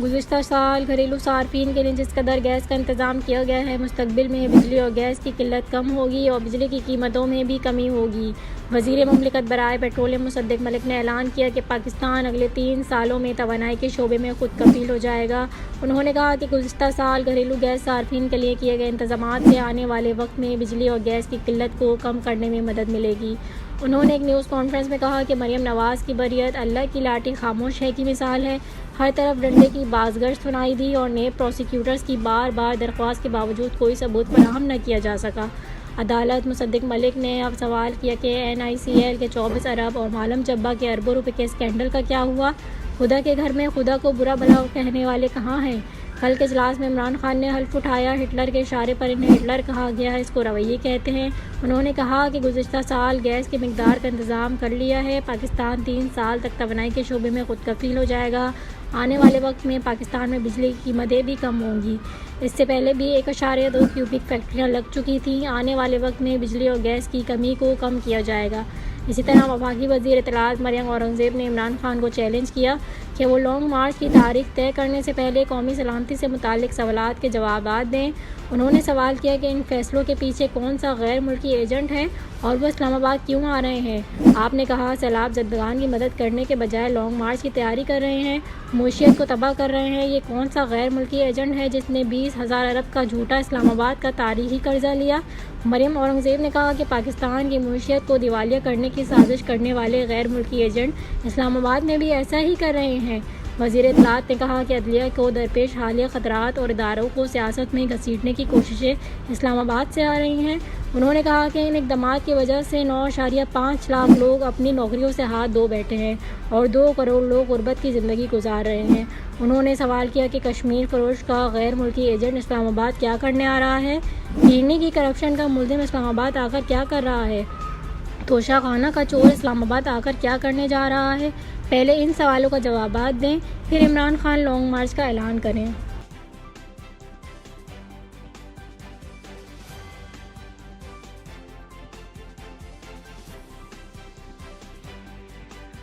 گزشتہ سال گھریلو صارفین کے لیے جس قدر گیس کا انتظام کیا گیا ہے، مستقبل میں بجلی اور گیس کی قلت کم ہوگی اور بجلی کی قیمتوں میں بھی کمی ہوگی۔ وزیر مملکت برائے پیٹرولیم مصدق ملک نے اعلان کیا کہ پاکستان اگلے 3 سالوں میں توانائی کے شعبے میں خود کفیل ہو جائے گا۔ انہوں نے کہا کہ گزشتہ سال گھریلو گیس صارفین کے لیے کیے گئے انتظامات سے آنے والے وقت میں بجلی اور گیس کی قلت کو کم کرنے میں مدد ملے گی۔ انہوں نے ایک نیوز کانفرنس میں کہا کہ مریم نواز کی بریت اللہ کی لاٹھی خاموش ہے کی مثال ہے۔ ہر طرف ڈنڈے کی بازگشت سنائی دی اور نیب پروسیکیوٹرز کی بار بار درخواست کے باوجود کوئی ثبوت فراہم نہ کیا جا سکا۔ عدالت مصدق ملک نے اب سوال کیا کہ NICL کے 24 ارب اور معلم جبہ کے اربوں روپے کے اسکینڈل کا کیا ہوا؟ خدا کے گھر میں خدا کو برا بھلا کہنے والے کہاں ہیں؟ کل کے اجلاس میں عمران خان نے حلف اٹھایا، ہٹلر کے اشارے پر انہیں ہٹلر کہا گیا ہے، اس کو رویے کہتے ہیں۔ انہوں نے کہا کہ گزشتہ سال گیس کی مقدار کا انتظام کر لیا ہے۔ پاکستان 3 سال تک توانائی کے شعبے میں خود کفیل ہو جائے گا۔ آنے والے وقت میں پاکستان میں بجلی کی قیمتیں بھی کم ہوں گی۔ اس سے پہلے بھی 1.2 کیوبک فیکٹریاں لگ چکی تھیں۔ آنے والے وقت میں بجلی اور گیس کی کمی کو کم کیا جائے گا۔ اسی طرح وفاقی وزیر اطلاعات مریم اورنگزیب نے عمران خان کو چیلنج کیا کہ وہ لانگ مارچ کی تاریخ طے کرنے سے پہلے قومی سلامتی سے متعلق سوالات کے جوابات دیں۔ انہوں نے سوال کیا کہ ان فیصلوں کے پیچھے کون سا غیر ملکی ایجنٹ ہے اور وہ اسلام آباد کیوں آ رہے ہیں؟ آپ نے کہا سیلاب زدگان کی مدد کرنے کے بجائے لانگ مارچ کی تیاری کر رہے ہیں، معیشت کو تباہ کر رہے ہیں۔ یہ کون سا غیر ملکی ایجنٹ ہے جس نے 20,000 ارب کا جھوٹا اسلام آباد کا تاریخی قرضہ لیا؟ مریم اورنگزیب نے کہا کہ پاکستان کی معیشت کو دیوالیہ کرنے کی سازش کرنے والے غیر ملکی ایجنٹ اسلام آباد میں بھی ایسا ہی کر رہے ہیں۔ وزیر اطلاعات نے کہا کہ عدلیہ کو درپیش حالیہ خطرات اور اداروں کو سیاست میں گھسیٹنے کی کوششیں اسلام آباد سے آ رہی ہیں۔ انہوں نے کہا کہ ان اقدامات کی وجہ سے 9.5 لاکھ لوگ اپنی نوکریوں سے ہاتھ دھو بیٹھے ہیں اور 2 کروڑ لوگ غربت کی زندگی گزار رہے ہیں۔ انہوں نے سوال کیا کہ کشمیر فروش کا غیر ملکی ایجنٹ اسلام آباد کیا کرنے آ رہا ہے؟ ہیرنی کی کرپشن کا ملزم اسلام آباد آ کر کیا کر رہا ہے؟ توشہ خانہ کا چور اسلام آباد آ کر کیا کرنے جا رہا ہے؟ پہلے ان سوالوں کا جوابات دیں، پھر عمران خان لانگ مارچ کا اعلان کریں۔